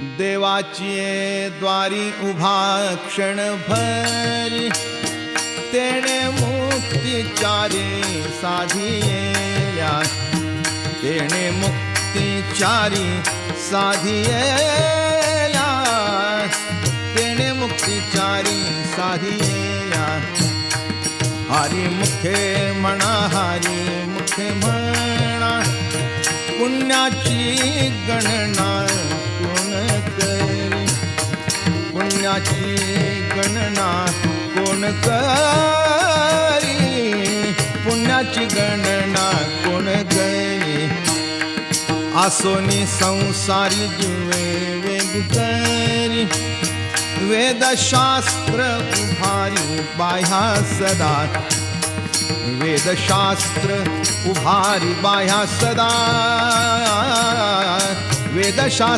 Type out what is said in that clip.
देवाची द्वारी उभा क्षण भरी, तेणे मुक्तिचारी साधिया, तेणे मुक्तिचारी साधिया, तेणे मुक्तिचारी साधिया. हरी मुखे म्हणा, हरी मुखे म्हणा, पुण्याची गणना कोण करी, पुण्याची गणना कोण करी, पुण्याची गणना कोण करी. आसोनी संसारी जीवे वेग करी, वेदशास्त्र उभारी बाह्या सदा, वेदशास्त्र उभारी बाह्या सदा, वेदशास्त्र